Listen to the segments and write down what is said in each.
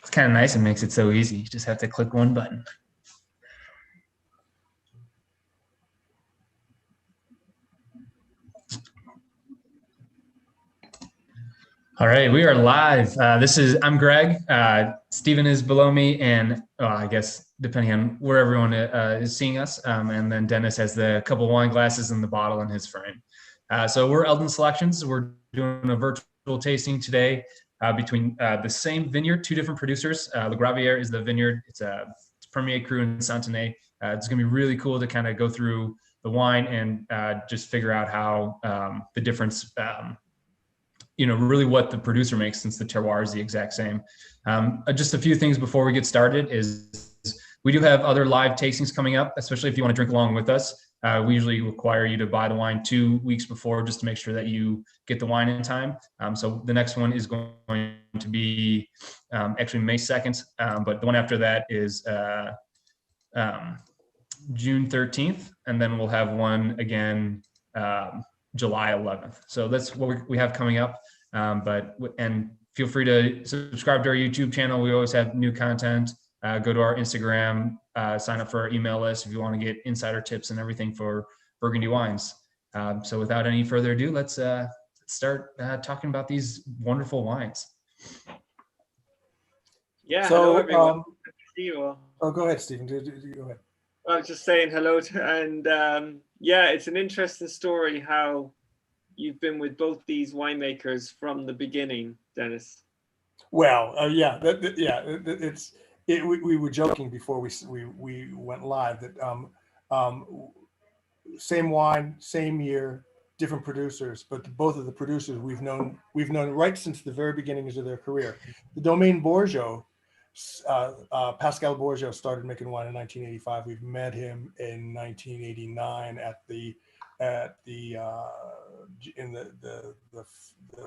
It's kind of nice. It makes it so easy. You just have to click one button. All right, we are live. I'm Greg. Stephen is below me, and I guess depending on where everyone is seeing us, and then Dennis has the couple wine glasses and the bottle in his frame. So we're Eldon Selections. We're doing a virtual tasting today between the same vineyard, two different producers. Le Gravier is the vineyard. It's Premier Cru in Santenay. It's going to be really cool to kind of go through the wine and just figure out how the difference. Really what the producer makes, since the terroir is the exact same. Just a few things before we get started is we do have other live tastings coming up, especially if you want to drink along with us. We usually require you to buy the wine 2 weeks before just to make sure that you get the wine in time. So the next one is going to be actually May 2nd, but the one after that is June 13th, and then we'll have one again July 11th. So that's what we have coming up. And feel free to subscribe to our YouTube channel. We always have new content. Go to our Instagram, sign up for our email list if you want to get insider tips and everything for Burgundy wines. So without any further ado, let's start talking about these wonderful wines. Yeah, so, hello everyone. See you all. Oh, go ahead, Stephen. Go ahead. I was just saying hello and yeah, it's an interesting story how you've been with both these winemakers from the beginning, Dennis. Well, we were joking before we went live that same wine, same year, different producers, but both of the producers we've known right since the very beginnings of their career. The Domaine Bourgeot, Pascal Bourgeot started making wine in 1985. We've met him in 1989 at the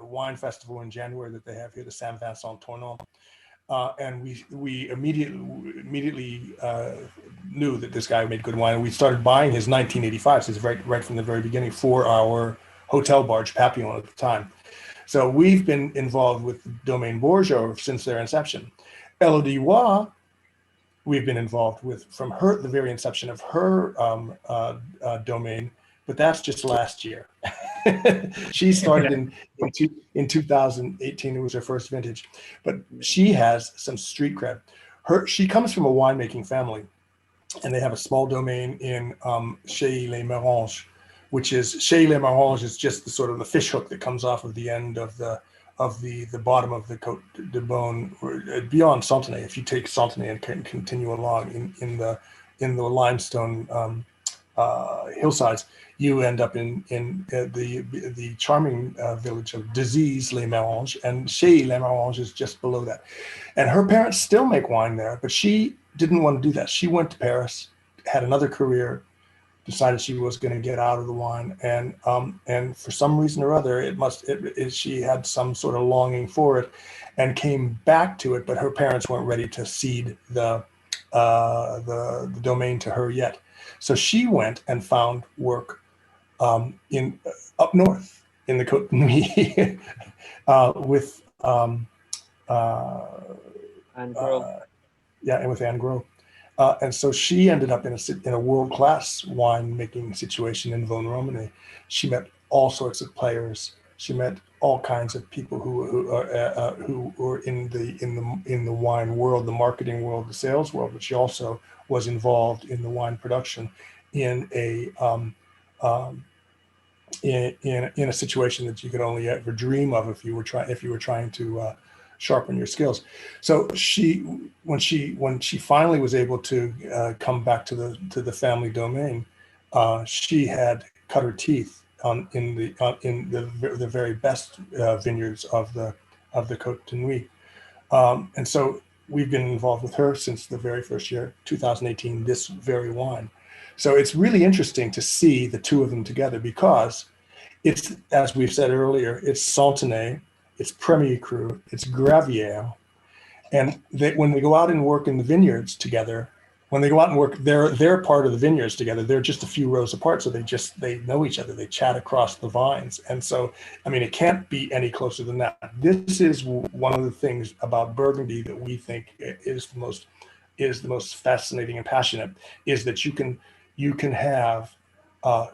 wine festival in January that they have here, the Saint Vincent Tournant, and we immediately knew that this guy made good wine, and we started buying his 1985, so it's right from the very beginning, for our hotel barge Papillon at the time. So we've been involved with Domaine Bourgeot since their inception. Elodie Roy, we've been involved with from the very inception of her domain, but that's just last year. She started in 2018. It was her first vintage, but she has some street cred. She comes from a winemaking family, and they have a small domain in Chailly-les-Méranges, which is Chailly-les-Méranges is just the sort of the fish hook that comes off of the end of the bottom of the Côte de Beaune, beyond Santenay. If you take Santenay and continue along in the limestone hillsides, you end up in the charming village of Dézies-les-Méranges, and Chailly-les-Méranges is just below that. And her parents still make wine there, but she didn't want to do that. She went to Paris, had another career, decided she was going to get out of the wine, and for some reason or other, she had some sort of longing for it, and came back to it. But her parents weren't ready to cede the domain to her yet, so she went and found work in up north in the Côte de Nuit with And Gros. and with Anne Gros. And so she ended up in a world-class winemaking situation in Vosne Romanée. She met all sorts of players. She met all kinds of people who were in the wine world, the marketing world, the sales world. But she also was involved in the wine production in a situation that you could only ever dream of if you were trying to sharpen your skills. So when she finally was able to come back to the family domain, she had cut her teeth in the very best vineyards of the Côte de Nuit, and so we've been involved with her since the very first year, 2018, this very wine. So it's really interesting to see the two of them together, because it's, as we've said earlier, it's Santenay, it's Premier Cru, it's Gravier, and when they go out and work in the vineyards together, when they go out and work, they're part of the vineyards together. They're just a few rows apart, so they know each other. They chat across the vines, and so I mean, it can't be any closer than that. This is one of the things about Burgundy that we think is the most fascinating and passionate, is that you can have the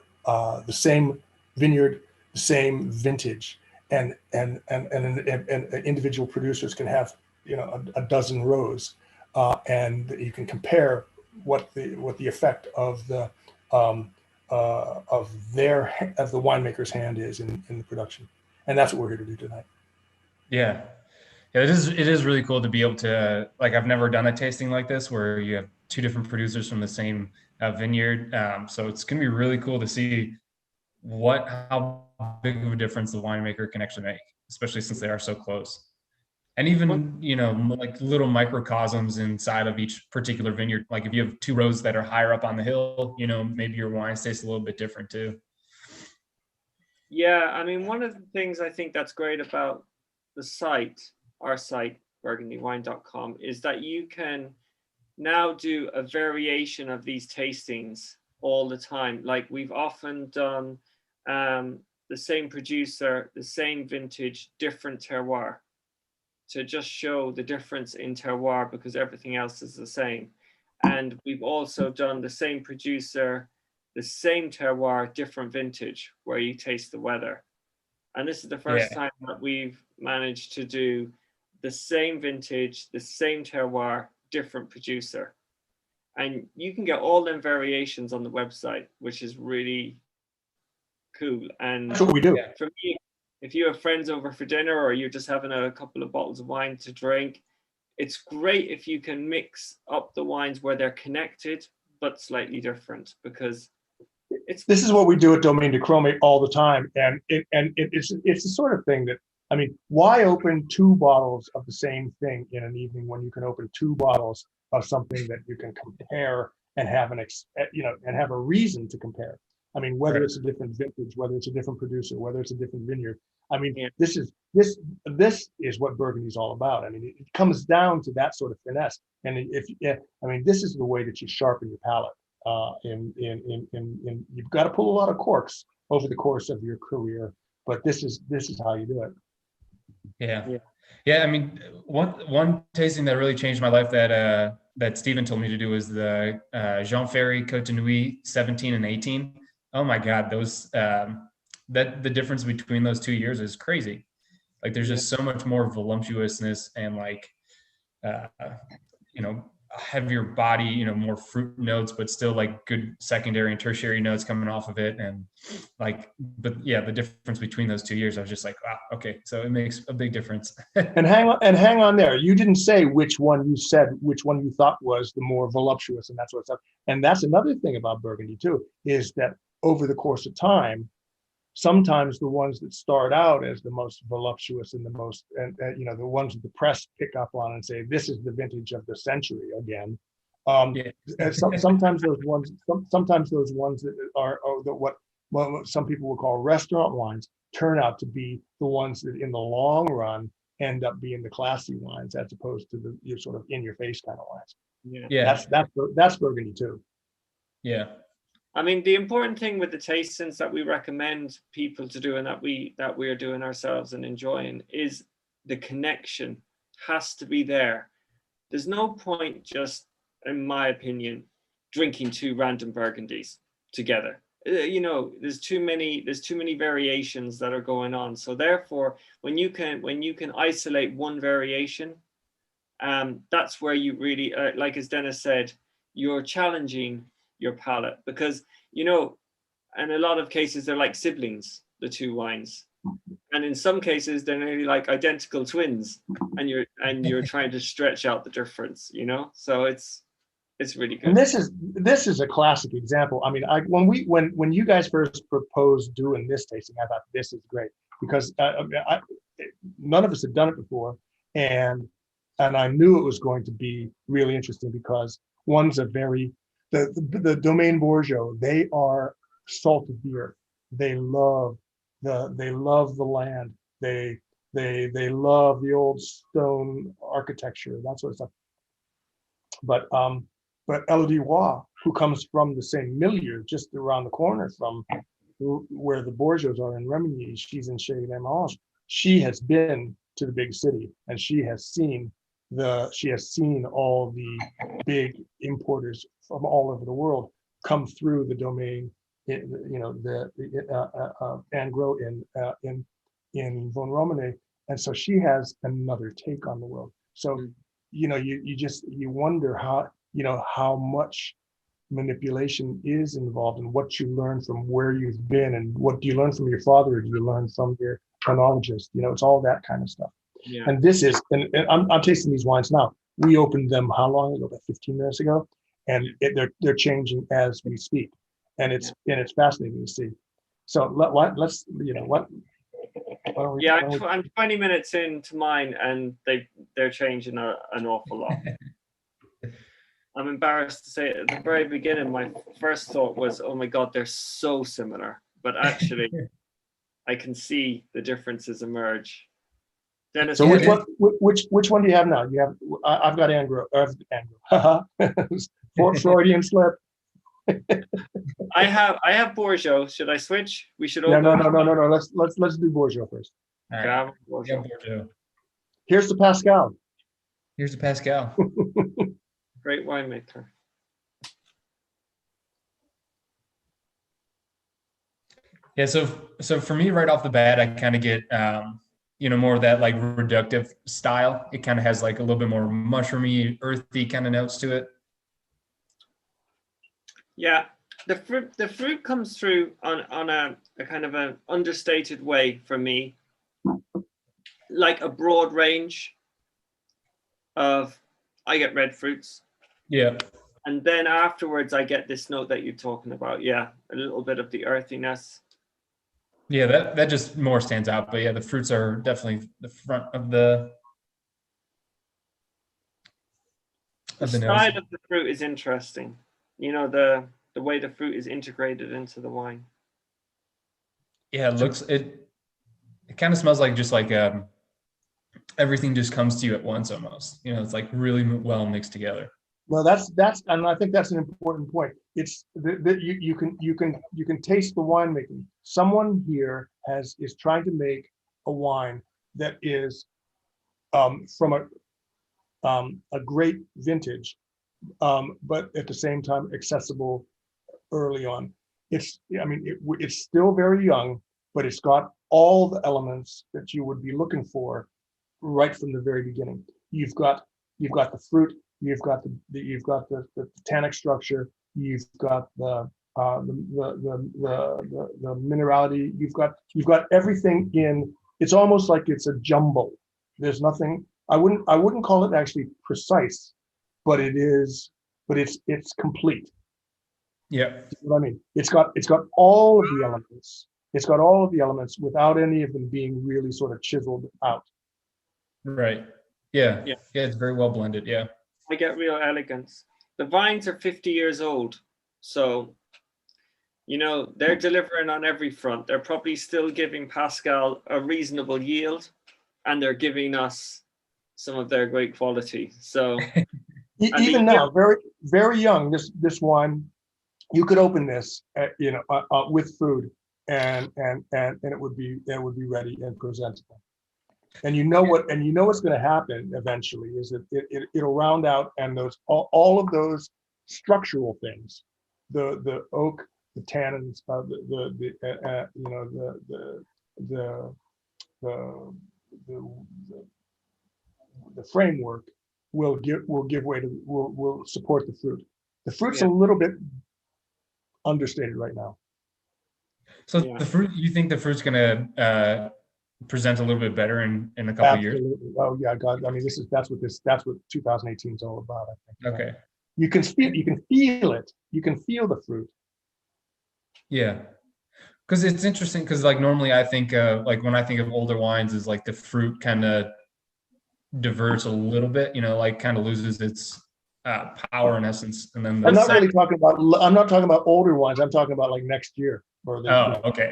same vineyard, the same vintage, and individual producers can have a dozen rows, and you can compare what the effect of the winemaker's hand is in the production, and that's what we're here to do tonight. Yeah. Yeah, it is really cool to be able to, like, I've never done a tasting like this where you have two different producers from the same vineyard. So it's going to be really cool to see how big of a difference the winemaker can actually make, especially since they are so close. And even, like little microcosms inside of each particular vineyard. Like if you have two rows that are higher up on the hill, maybe your wines taste a little bit different too. Yeah, I mean, one of the things I think that's great about the site, our site, burgundywine.com, is that you can now do a variation of these tastings all the time. Like we've often done the same producer, the same vintage, different terroir, to just show the difference in terroir because everything else is the same. And we've also done the same producer, the same terroir, different vintage, where you taste the weather. And this is the first time that we've managed to do the same vintage, the same terroir, different producer. And you can get all them variations on the website, which is really cool. And that's what we do. For me, if you have friends over for dinner or you're just having a couple of bottles of wine to drink, it's great if you can mix up the wines where they're connected but slightly different, because this is what we do at Domaine de Chrome all the time, and it's the sort of thing that, I mean, why open two bottles of the same thing in an evening when you can open two bottles of something that you can compare and have and have a reason to compare? I mean, whether it's a different vintage, whether it's a different producer, whether it's a different vineyard. I mean, this is what Burgundy is all about. I mean, it comes down to that sort of finesse. And this is the way that you sharpen your palate. You've got to pull a lot of corks over the course of your career, but this is how you do it. Yeah. I mean, one tasting that really changed my life that Stephen told me to do was the Jean Ferry Côte de Nuit 17 and 18. Oh my God, those the difference between those 2 years is crazy. Like there's just so much more voluptuousness and like heavier body, more fruit notes, but still like good secondary and tertiary notes coming off of it. And like, but yeah, the difference between those 2 years, I was just like, wow, okay. So it makes a big difference. and hang on there. You didn't say which one you thought was the more voluptuous and that sort of stuff. And that's another thing about Burgundy too, is that over the course of time, sometimes the ones that start out as the most voluptuous and the most, the ones that the press pick up on and say, this is the vintage of the century again. Sometimes those ones that are what some people will call restaurant wines turn out to be the ones that in the long run end up being the classy wines, as opposed to the sort of in your face kind of wines. That's Burgundy too. Yeah. I mean, the important thing with the tastings that we recommend people to do and that we are doing ourselves and enjoying is the connection has to be there. There's no point just, in my opinion, drinking two random Burgundies together. There's too many variations that are going on. So therefore, when you can isolate one variation, that's where you really, like as Dennis said, you're challenging your palate, because in a lot of cases they're like siblings, the two wines, and in some cases they're nearly like identical twins, and you're trying to stretch out the difference, so it's really good. And this is a classic example. I mean, when you guys first proposed doing this tasting, I thought this is great, because none of us had done it before, and I knew it was going to be really interesting, because one's a very the Domaine Bourgeot, they are salt of the earth. They love the land. They love the old stone architecture, that sort of stuff. But But Elodie Roy, who comes from the same milieu, just around the corner from where the Bourgeois are in Remigny, she's in Chez Desmanges. She has been to the big city, and she has seen all the big importers from all over the world come through the domain, and grow in Von Romane, and so she has another take on the world. So you wonder how much manipulation is involved and what you learn from where you've been, and what do you learn from your father, or do you learn from your chronologist? It's all that kind of stuff. Yeah. And this is, and I'm tasting these wines now. We opened them how long ago? About 15 minutes ago, and they're changing as we speak, and it's fascinating to see. So let's I'm 20 minutes into mine, and they're changing an awful lot. I'm embarrassed to say, at the very beginning, my first thought was, oh my God, they're so similar. But actually, I can see the differences emerge. Dennis, so which one do you have now? You have, I've got Angro. Freudian slip. I have Bourgeois. Should I switch? We should. Yeah, no. Let's do Bourgeois first. All right. Bourgeois. Here's the Pascal. Great winemaker. Yeah, so for me, right off the bat, I kind of get more of that like reductive style. It kind of has like a little bit more mushroomy, earthy kind of notes to it. Yeah, the fruit comes through on a kind of an understated way for me, like a broad range of. I get red fruits. Yeah. And then afterwards, I get this note that you're talking about. Yeah, a little bit of the earthiness. Yeah, that just more stands out. But yeah, the fruits are definitely the front of the side of the fruit is interesting. The way the fruit is integrated into the wine. Yeah, it kind of smells like just like everything just comes to you at once almost. It's like really well mixed together. Well, that's and I think that's an important point. It's that you can taste the winemaking. Someone here is trying to make a wine that is from a great vintage, but at the same time accessible early on. It's still very young, but it's got all the elements that you would be looking for right from the very beginning. You've got the fruit. You've got the tannic structure. You've got the minerality. You've got everything in. It's almost like it's a jumble. There's nothing. I wouldn't call it actually precise, but it is. But it's complete. Yeah. You know what I mean? It's got all of the elements. It's got all of the elements without any of them being really sort of chiseled out. Right. Yeah. It's very well blended. Yeah. I get real elegance. The vines are 50 years old, so they're delivering on every front. They're probably still giving Pascal a reasonable yield, and they're giving us some of their great quality. So even now, very very young. This wine, you could open this, with food, and it would be ready and presentable. And what's going to happen eventually is that it'll round out, and all of those structural things, the oak, the tannins, the framework will give way to will support the fruit. The fruit's a little bit understated right now. So the fruit, you think the fruit's going to present a little bit better in a couple of years? Oh yeah, God. I mean, that's what 2018 is all about, I think. Okay. You can feel it. You can feel the fruit. Yeah. Because it's interesting, because like normally I think like when I think of older wines is like the fruit kind of diverts a little bit, like kind of loses its power in essence. And then I'm not talking about older wines. I'm talking about like next year. Okay.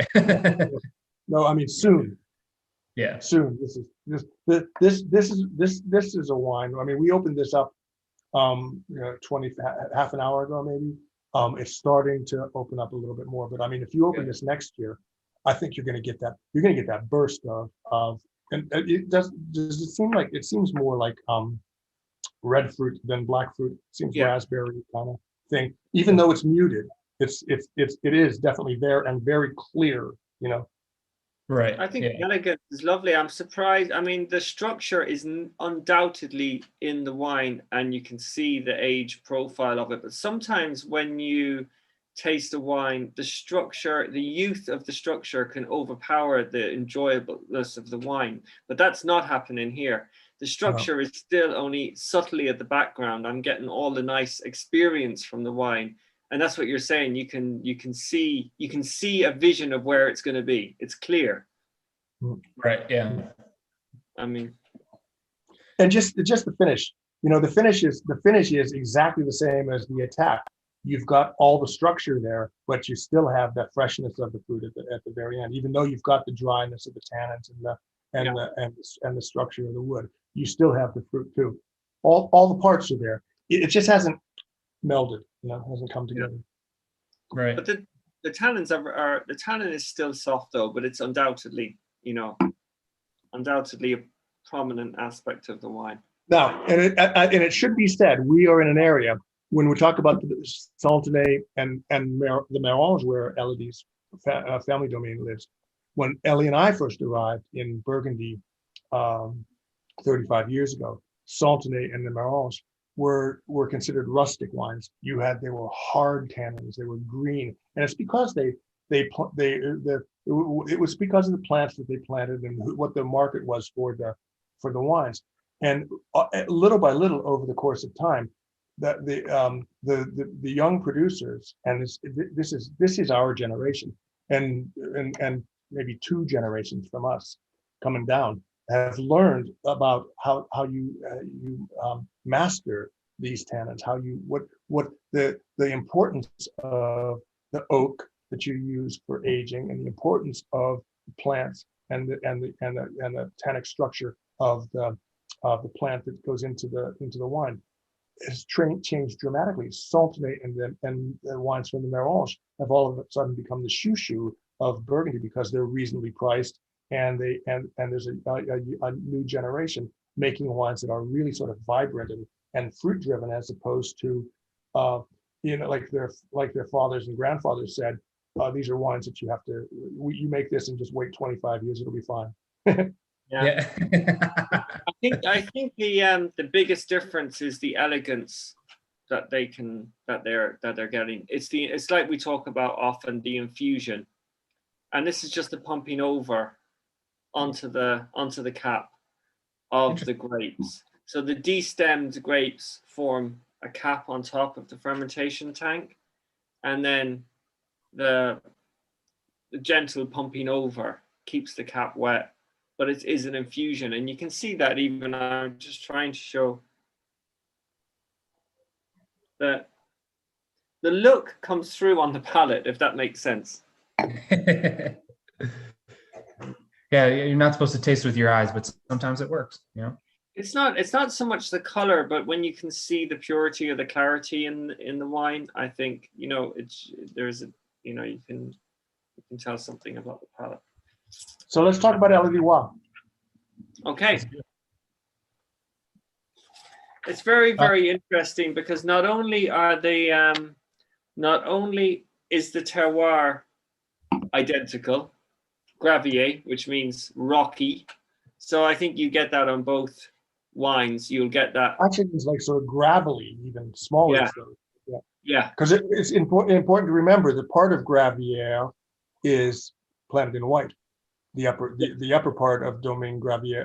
No, I mean soon. Yeah. Soon. This is a wine. I mean, we opened this up half an hour ago, maybe. It's starting to open up a little bit more. But I mean, if you open this next year, I think you're going to get that. You're going to get that burst of, and it does it seem like it seems more like red fruit than black fruit. It seems raspberry kind of thing. Even though it's muted, it is definitely there and very clear. You know. Right. I think the elegance is lovely. I'm surprised. I mean, the structure is undoubtedly in the wine, and you can see the age profile of it. But sometimes when you taste a wine, the structure, the youth of the structure can overpower the enjoyableness of the wine. But that's not happening here. The structure is still only subtly at the background. I'm getting all the nice experience from the wine. And that's what you're saying. You can see a vision of where it's going to be. It's clear. Right. Yeah. I mean, and just the finish. You know, the finish is exactly the same as the attack. You've got all the structure there, but you still have that freshness of the fruit at the very end. Even though you've got the dryness of the tannins and the structure of the wood, you still have the fruit too. All the parts are there. It just hasn't melded. You know, hasn't come together. Right. But the tannins are the tannin is still soft though, but it's undoubtedly, you know, a prominent aspect of the wine. Now, and it should be said, we are in an area when we talk about the Santenay and the Mérange, where Elodie's family domain lives. When Ellie and I first arrived in Burgundy 35 years ago, Santenay and the Mérange were considered rustic wines. They were hard tannins, they were green, and it's because it was because of the plants that they planted and what the market was for the wines. And little by little over the course of time, that the young producers, and this is our generation, and maybe two generations from us coming down, have learned about how you master these tannins, what the importance of the oak that you use for aging, and the importance of plants and the tannic structure of the plant that goes into the wine has changed dramatically. Santenay and the wines from the Mérange have all of a sudden become the chouchou of Burgundy because they're reasonably priced, and there's a new generation making wines that are really sort of vibrant and fruit driven, as opposed to like their fathers and grandfathers said, these are wines that you make this and just wait 25 years, it'll be fine. Yeah. I think the biggest difference is the elegance that they're getting. It's like we talk about often, the infusion, and this is just the pumping over onto the cap of the grapes. So the destemmed grapes form a cap on top of the fermentation tank, and then the gentle pumping over keeps the cap wet, but it is an infusion, and you can see that. Even I'm just trying to show that the look comes through on the palate, if that makes sense. Yeah, you're not supposed to taste with your eyes, but sometimes it works, you know. It's not so much the color, but when you can see the purity or the clarity in the wine, I think, you know, you can tell something about the palate. So let's talk about Elodie. Okay. It's very, very interesting because not only is the terroir identical, gravier, which means rocky. So I think you get that on both wines. You'll get that. Actually, it's like sort of gravelly, even smaller. Yeah. Yeah. Because it's important to remember that part of Gravier is planted in white. The upper part of Domaine Gravier,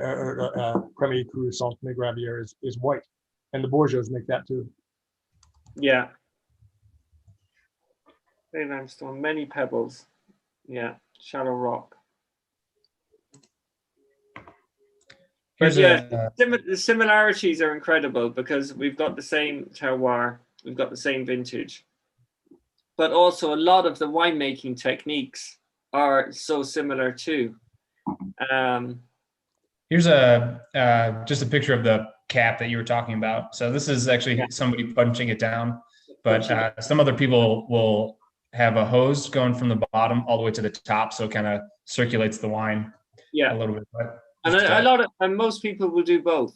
Premier Cru Santenay Gravier is white, and the Bourgeois make that too. Yeah. Very limestone, many pebbles. Yeah, shallow rock. But yeah, the similarities are incredible because we've got the same terroir, we've got the same vintage, but also a lot of the winemaking techniques are so similar too. Here's just a picture of the cap that you were talking about. So this is actually Yeah. somebody punching it down, but Punching it. some other people will have a hose going from the bottom all the way to the top, so it kind of circulates the wine Yeah, a little bit. But and just, and most people will do both.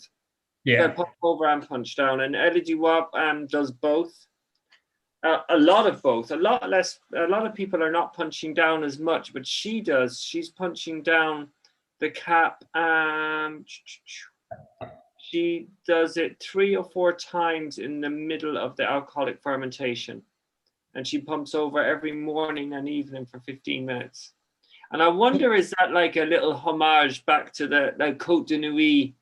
yeah, Punch over and punch down, and Ellie Duwop does both. A lot of both. A lot less. A lot of people are not punching down as much, but she does. She's punching down the cap. She does it 3 or 4 times in the middle of the alcoholic fermentation, and she pumps over every morning and evening for 15 minutes. And I wonder, is that like a little homage back to the Côte de Nuit?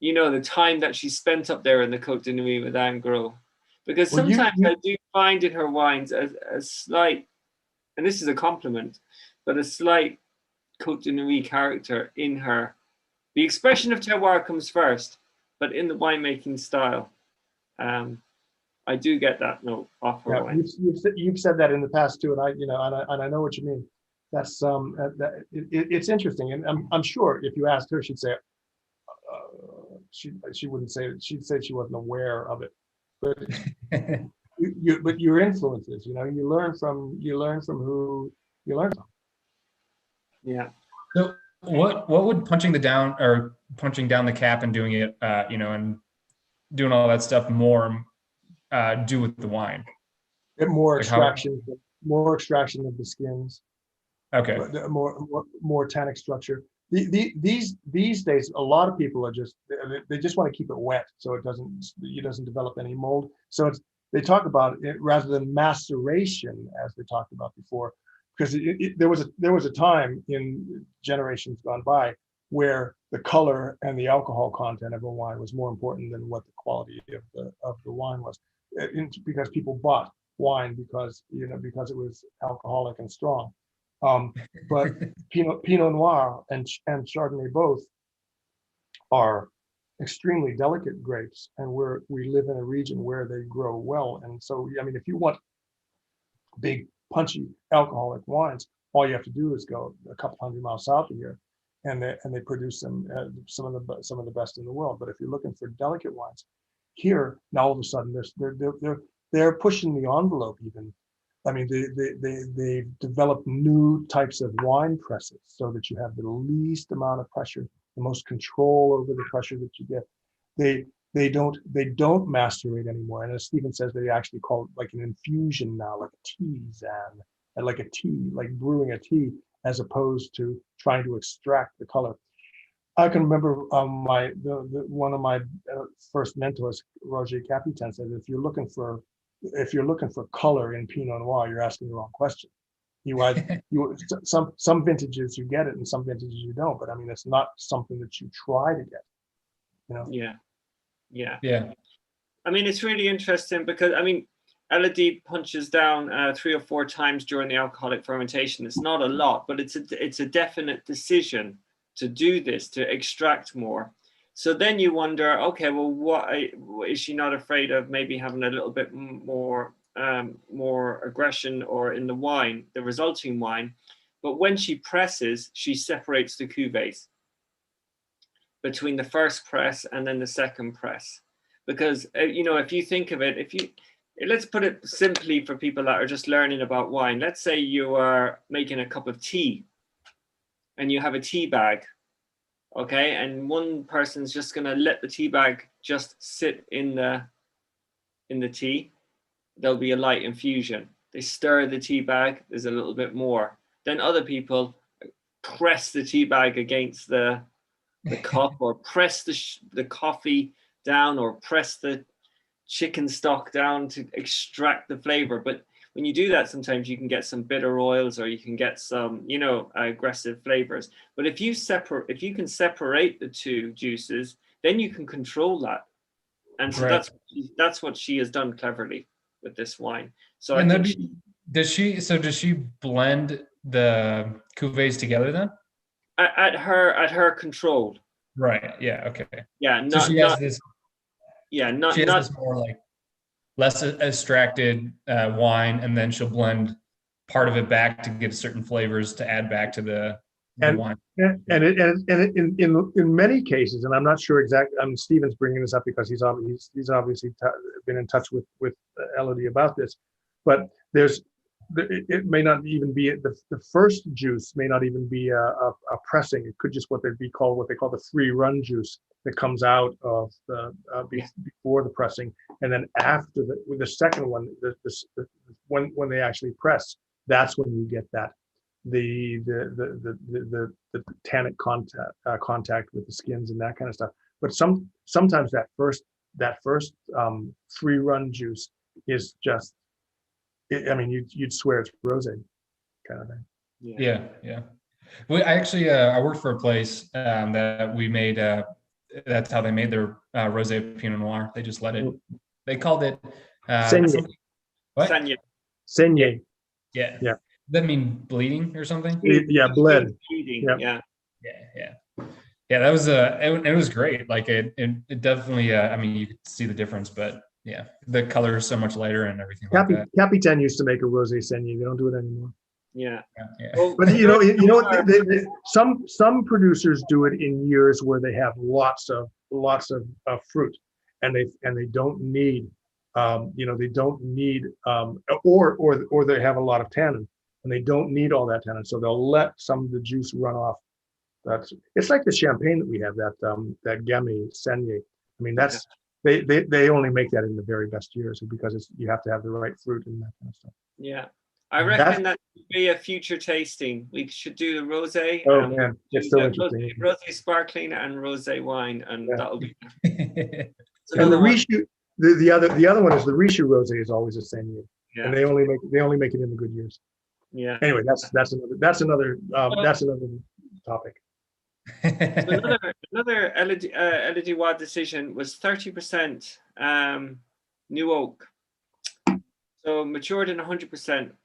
You know, the time that she spent up there in the Côte de Nuit with Anne Gros. Because sometimes I do find in her wines a slight, and this is a compliment, but a slight Côte de Nuit character in her. The expression of terroir comes first, but in the winemaking style, I do get that note off her wine. You've said that in the past too, and I know what you mean. That's it's interesting, and I'm sure if you asked her, she'd say she wouldn't say it. She'd say she wasn't aware of it, but but your influences, you learn from who you learn from. Yeah. So what would punching down the cap and doing it, and doing all that stuff more do with the wine? Get more extraction, more extraction of the skins. Okay. More tannic structure. These days, a lot of people are they just want to keep it wet so it doesn't develop any mold. So they talk about it rather than maceration, as they talked about before, because there was a time in generations gone by where the color and the alcohol content of a wine was more important than what the quality of the wine was, because people bought wine because it was alcoholic and strong. But Pinot Noir and Chardonnay both are extremely delicate grapes, and we live in a region where they grow well. And so, I mean, if you want big, punchy alcoholic wines, all you have to do is go a couple hundred miles south of here, and they produce some of the best in the world. But if you're looking for delicate wines, here now all of a sudden they're pushing the envelope even. I mean, they've developed new types of wine presses so that you have the least amount of pressure, the most control over the pressure that you get. They don't macerate anymore. And as Stephen says, they actually call it like an infusion now, like a tisane, and like a tea, like brewing a tea, as opposed to trying to extract the color. I can remember one of my first mentors, Roger Capitan, said, if you're looking for color in Pinot Noir, you're asking the wrong question. Some vintages you get it, and some vintages you don't. But I mean, it's not something that you try to get. Yeah. I mean, it's really interesting because Elodie punches down 3 or 4 times during the alcoholic fermentation. It's not a lot, but it's a definite decision to do this, to extract more. So then you wonder, okay, well, what is she not afraid of? Maybe having a little bit more aggression or in the wine, the resulting wine. But when she presses, she separates the cuvées between the first press and then the second press. Because if you think of it, let's put it simply for people that are just learning about wine. Let's say you are making a cup of tea, and you have a tea bag. Okay, and one person's just going to let the tea bag just sit in the tea. There'll be a light infusion. They stir the tea bag, there's a little bit more. Then other people press the tea bag against the cup, or press the coffee down, or press the chicken stock down to extract the flavor. But when you do that, sometimes you can get some bitter oils, or you can get some, aggressive flavors. But if you can separate the two juices, then you can control that. And so right. that's what she has done cleverly with this wine. So does she blend the cuvées together then? At her control. Right. Yeah. Okay. Yeah. So she has this. Yeah. She has this more like less extracted wine, and then she'll blend part of it back to get certain flavors to add back to the the wine. In many cases, and I'm not sure exactly. Stephen's bringing this up because he's obviously been in touch with Elodie about this, but it may not even be the first juice may not even be a pressing. It could just what they call the free run juice that comes out of the before the pressing, and then after the second one, when they actually press, that's when you get that the tannic contact with the skins and that kind of stuff. But sometimes that first free run juice is just, I mean, you'd swear it's rosé kind of thing. Yeah. Well, I actually I worked for a place that we made. That's how they made their rosé Pinot Noir. They just let it. They called it Saignée. What? Saignée. Yeah. Yeah. Does that mean bleeding or something? Yeah, bled. Bleeding. Yeah. That was it was great. Like it definitely. I mean, you could see the difference, but yeah, the color is so much lighter and everything like that. Capitaine used to make a rosé saignée. They don't do it anymore. Yeah. Well, but some producers do it in years where they have lots of fruit, and they don't need, they don't need, or they have a lot of tannin, and they don't need all that tannin, so they'll let some of the juice run off. It's like the champagne that we have, that Gamay Saignée. I mean, that's they only make that in the very best years because you have to have the right fruit and that kind of stuff. Yeah. I reckon that should be a future tasting. We should do the rosé. Oh man, it's so interesting. Rosé sparkling and rosé wine, and that'll be. And the Richoux, the other one is the Richoux rosé is always the same, and they only make it in the good years. Yeah. Anyway, that's another topic. So another LDY decision was 30% new oak. So matured in 100%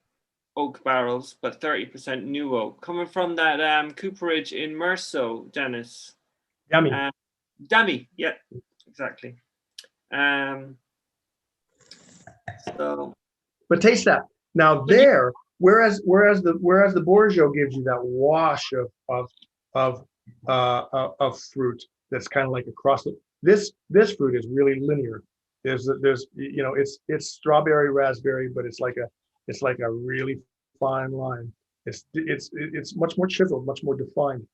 oak barrels, but 30% new oak, coming from that cooperage in Merceau, Dennis. Damy, yeah, exactly. So, but taste that now. There, whereas the Bourgeois gives you that wash of fruit that's kind of like across the. This fruit is really linear. There's it's strawberry raspberry, but it's like a really fine line. It's much more chiseled, much more defined.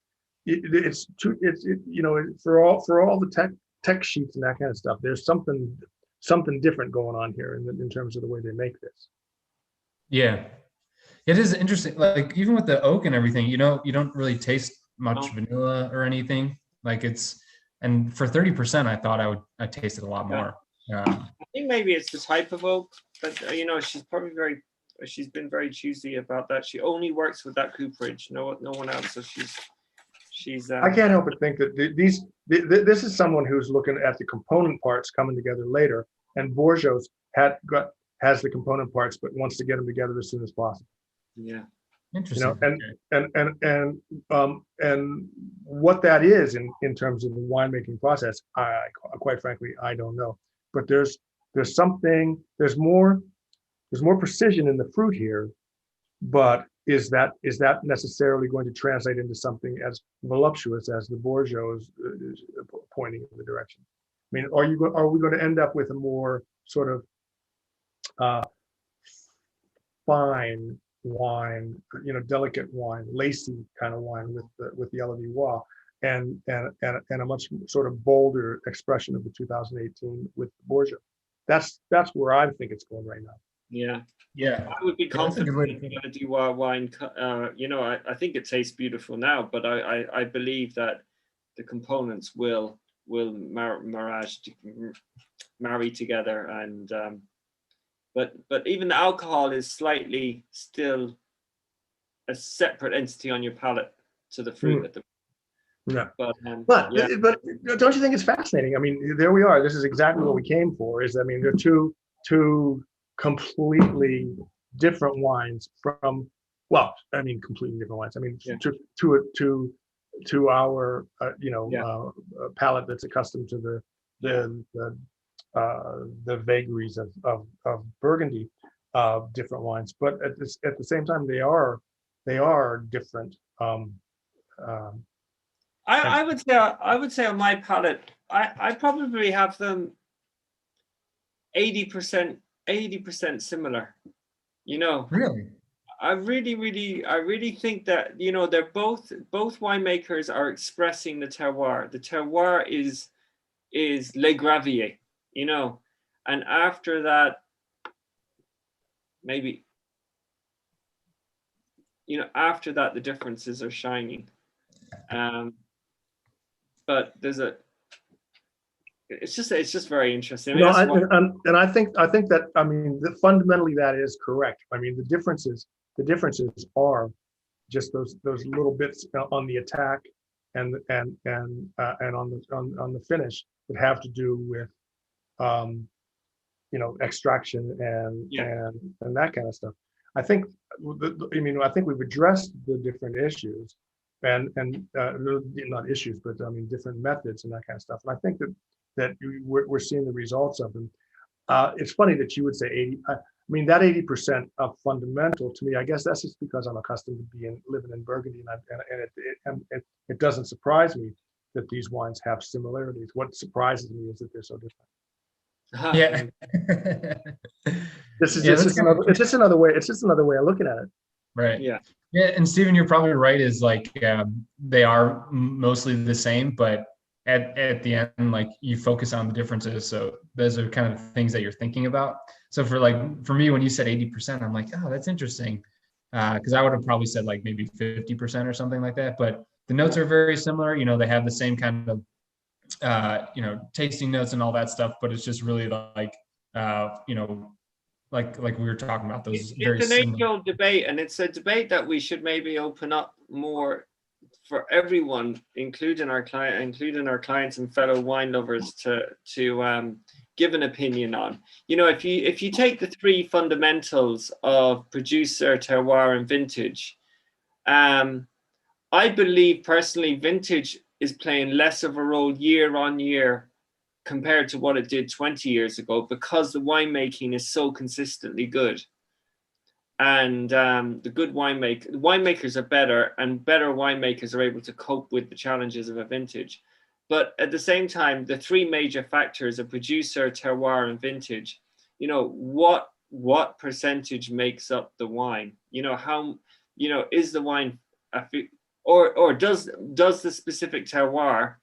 For all the tech sheets and that kind of stuff, there's something different going on here in terms of the way they make this. Yeah, it is interesting. Like even with the oak and everything, you don't really taste much vanilla or anything. Like and for 30%, I thought I tasted a lot more. I think maybe it's the type of oak, but she's been very choosy about that. She only works with that cooperage, no one else. So she's. I can't help but think that this is someone who's looking at the component parts coming together later, and Bourgeois has the component parts, but wants to get them together as soon as possible. Yeah. Interesting. And what that is in terms of the winemaking process, I quite frankly I don't know. But there's more precision in the fruit here, but is that necessarily going to translate into something as voluptuous as the Bourgeois is pointing in the direction? I mean, are we going to end up with a more sort of fine wine, delicate wine, lacy kind of wine with the Elodie and a much sort of bolder expression of the 2018 with Bourgeois? That's where I think it's going right now. Yeah. I would be confident in Elodie wine. I think it tastes beautiful now, but I believe that the components will marry together, and but even the alcohol is slightly still a separate entity on your palate to the fruit at the. Yeah. But don't you think it's fascinating? I mean, there we are. This is exactly what we came for. They're two completely different wines from. Well, completely different wines. To our palate that's accustomed to the vagaries of Burgundy, different wines. But at the same time, they are different. I would say on my palate, I probably have them 80% similar. You know, Really? I really think that, you know, they're both winemakers are expressing the terroir. The terroir is Le Gravier, you know, and after that, maybe, you know, after that, the differences are shining. But it's just very interesting. I mean, and I think that, I mean, fundamentally that is correct. I mean, the differences are just those little bits on the attack and on the finish that have to do with you know, extraction and that kind of stuff. I think I think we've addressed the different issues and not issues, but I mean different methods and that kind of stuff. And I think that we're seeing the results of them. It's funny that you would say 80. I mean, that 80% of fundamental to me, I guess that's just because I'm accustomed to living in Burgundy, and it doesn't surprise me that these wines have similarities. What surprises me is that they're so different. Yeah. It's just another way of looking at it. Right. Yeah. Yeah. And Stephen, you're probably right. Is like they are mostly the same, but at the end, like you focus on the differences. So those are kind of things that you're thinking about. So for me, when you said 80%, I'm like, oh, that's interesting. Because I would have probably said like maybe 50% or something like that. But the notes are very similar. You know, they have the same kind of you know, tasting notes and all that stuff, but it's just really like you know, like we were talking about those. It's an age-old debate, and it's a debate that we should maybe open up more for everyone, including our clients and fellow wine lovers, to give an opinion on. You know, if you take the three fundamentals of producer, terroir, and vintage, I believe personally vintage is playing less of a role year on year compared to what it did 20 years ago, because the winemaking is so consistently good. And the good winemakers are better, and better winemakers are able to cope with the challenges of a vintage. But at the same time, the three major factors of producer, terroir, and vintage, you know, what percentage makes up the wine? You know, how, you know, is the wine or does the specific terroir,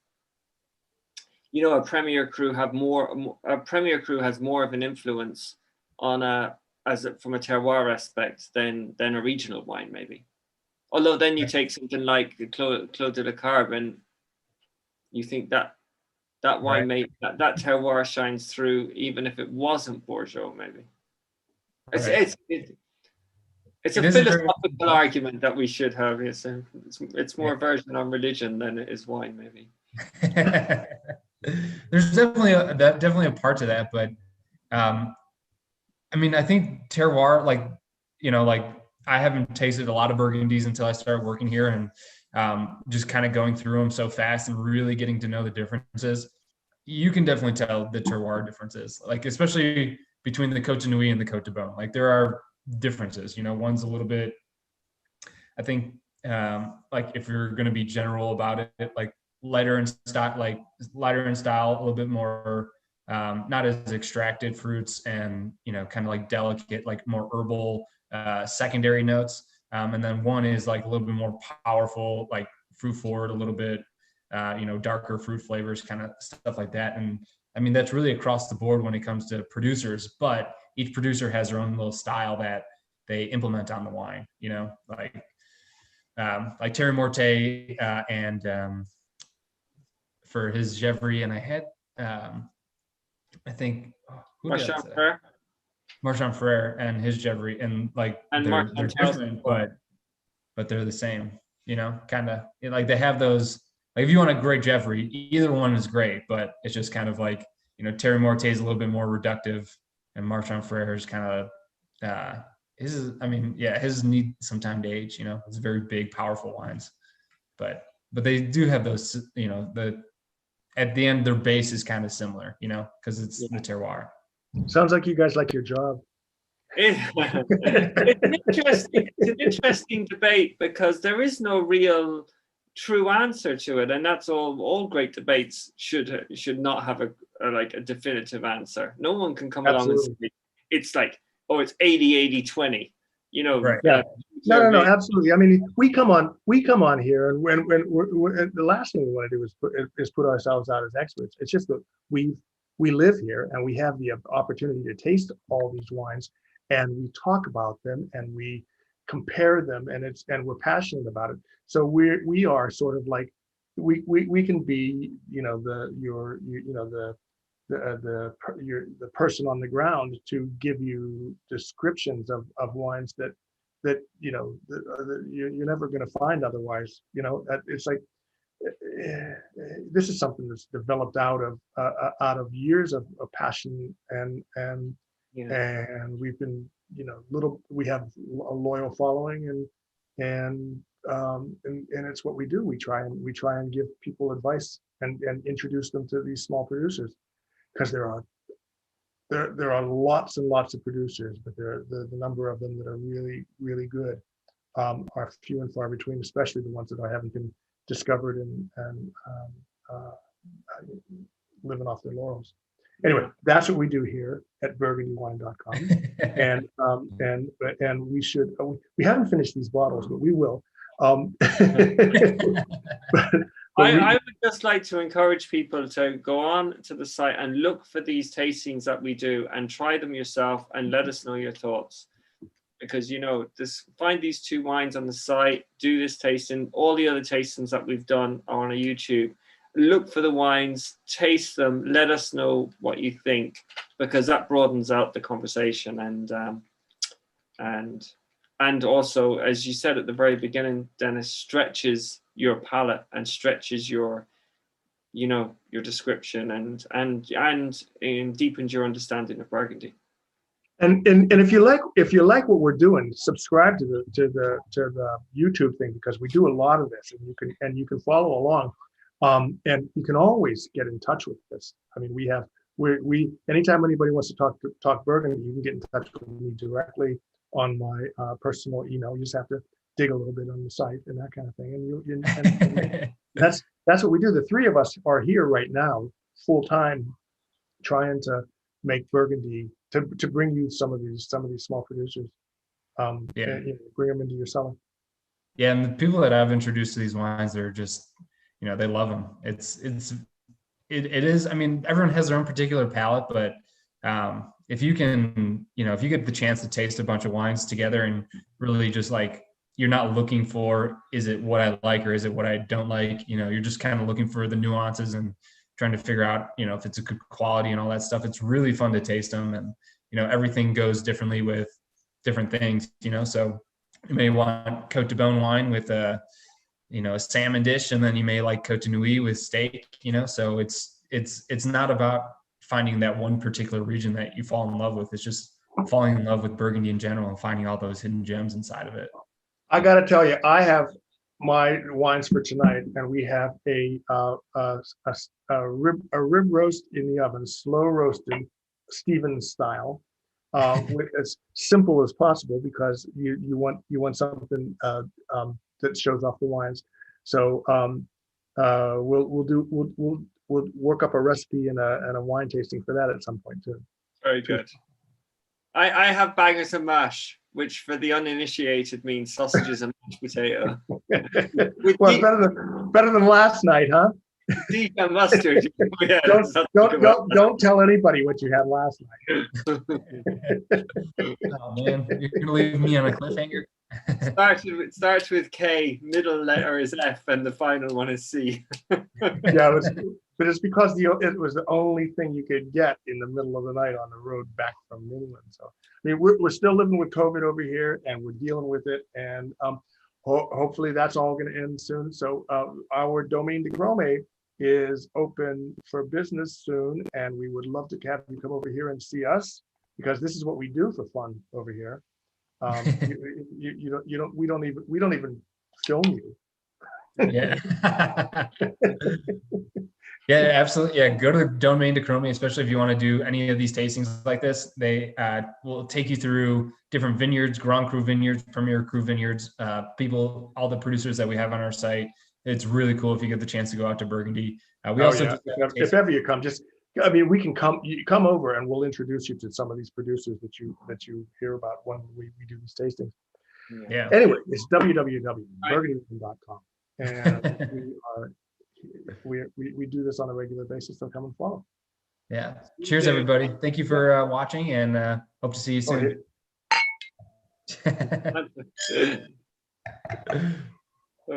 you know, a Premier Cru has more of an influence on from a terroir aspect than a regional wine, maybe. Although then you take something like the Clos de la Carbe, and you think that wine that terroir shines through, even if it wasn't Bordeaux, maybe. It's a philosophical argument that we should have. It's more a version on religion than it is wine, maybe. There's definitely a part to that, but I mean, I think terroir, like, you know, like I haven't tasted a lot of Burgundies until I started working here, and just kind of going through them so fast and really getting to know the differences. You can definitely tell the terroir differences, like especially between the Côte de Nuit and the Côte de Beaune. Like there are differences, you know, one's a little bit, I think, like if you're going to be general about it, like lighter in style, a little bit more, not as extracted fruits, and, you know, kind of like delicate, like more herbal, secondary notes. And then one is like a little bit more powerful, like fruit forward, a little bit, you know, darker fruit flavors, kind of stuff like that. And I mean, that's really across the board when it comes to producers, but each producer has their own little style that they implement on the wine, you know, like Terry Morte, and for his Gevrey, and I had, I think, Marchand Frere and his Gevrey, and like they're different, but they're the same, you know, kind of like they have those, like if you want a great Gevrey, either one is great, but it's just kind of like, you know, Terry Morte is a little bit more reductive, and Marchand Frere is kind of, his need some time to age, you know, it's very big, powerful wines, but they do have those, you know, at the end, their base is kind of similar, you know, because it's the terroir. Sounds like you guys like your job. It's an interesting debate, because there is no real true answer to it, and that's all great debates should not have a definitive answer. No one can come along and say it's like, oh, it's 80-80-20, you know. Right. Yeah. No, absolutely. I mean, we come on here, and when the last thing we want to do is put ourselves out as experts. It's just that we live here and we have the opportunity to taste all these wines, and we talk about them and we compare them, and we're passionate about it. So we are sort of like we can be, you know, the person on the ground to give you descriptions of wines that you know you're never going to find otherwise. You know, it's like this is something that's developed out of years of passion, and we've been, you know, we have a loyal following, and it's what we do. We try and give people advice and introduce them to these small producers, because there are lots and lots of producers, but the number of them that are really, really good are few and far between, especially the ones that I haven't been discovered and living off their laurels. Anyway, that's what we do here at burgundywine.com. and we haven't finished these bottles, but we will. I would just like to encourage people to go on to the site and look for these tastings that we do and try them yourself and let us know your thoughts. Because, you know, find these 2 wines on the site, do this tasting. All the other tastings that we've done are on YouTube. Look for the wines, taste them, let us know what you think, because that broadens out the conversation, and also, as you said at the very beginning, Dennis, stretches your palate and stretches your, you know, your description and deepens your understanding of Burgundy. And if you like what we're doing, subscribe to the YouTube thing, because we do a lot of this, and you can follow along, and you can always get in touch with us. I mean, we anytime anybody wants to talk Burgundy, you can get in touch with me directly on my personal email. You just have to dig a little bit on the site and that kind of thing, and that's what we do. The 3 of us are here right now, full time, trying to make Burgundy, to bring you some of these small producers, and, you know, bring them into your cellar. Yeah, and the people that I've introduced to these wines, they're just, you know, they love them. It is. I mean, everyone has their own particular palate, but if you can, you know, if you get the chance to taste a bunch of wines together and really just like, you're not looking for, is it what I like or is it what I don't like? You know, you're just kind of looking for the nuances and trying to figure out, you know, if it's a good quality and all that stuff. It's really fun to taste them, and, you know, everything goes differently with different things, you know. So you may want Côte de Beaune wine with a, you know, a salmon dish, and then you may like Côte de Nuit with steak, you know. So it's not about finding that one particular region that you fall in love with. It's just falling in love with Burgundy in general and finding all those hidden gems inside of it. I got to tell you, I have my wines for tonight, and we have a rib roast in the oven, slow roasted, Stevens style, with as simple as possible, because you want something that shows off the wines. So we'll work up a recipe and a wine tasting for that at some point too. Very good. I have bangers and mash, which for the uninitiated means sausages and mashed potato. Well, better than last night, huh? Deacon mustard. Yeah, don't tell anybody what you had last night. Oh man, you're gonna leave me on a cliffhanger. Starts with K, middle letter is F, and the final one is C. Yeah, but it's because it was the only thing you could get in the middle of the night on the road back from England. So I mean, we're still living with COVID over here, and we're dealing with it, and hopefully that's all going to end soon. So our Domaine de Grome is open for business soon, and we would love to have you come over here and see us, because this is what we do for fun over here. We don't even film you. Yeah. Yeah, absolutely. Yeah, go to Domaine de Grome, especially if you want to do any of these tastings like this. They will take you through different vineyards, Grand Cru vineyards, Premier Cru vineyards, all the producers that we have on our site, it's really cool if you get the chance to go out to Burgundy. We Oh, also yeah. If ever you come, just, I mean, we can come, you come over and we'll introduce you to some of these producers that you hear about when we do these tastings. yeah. Anyway, it's www.burgundy.com. And we do this on a regular basis, so come and follow. Yeah. Cheers, everybody. Thank you for watching, and hope to see you soon. Oh,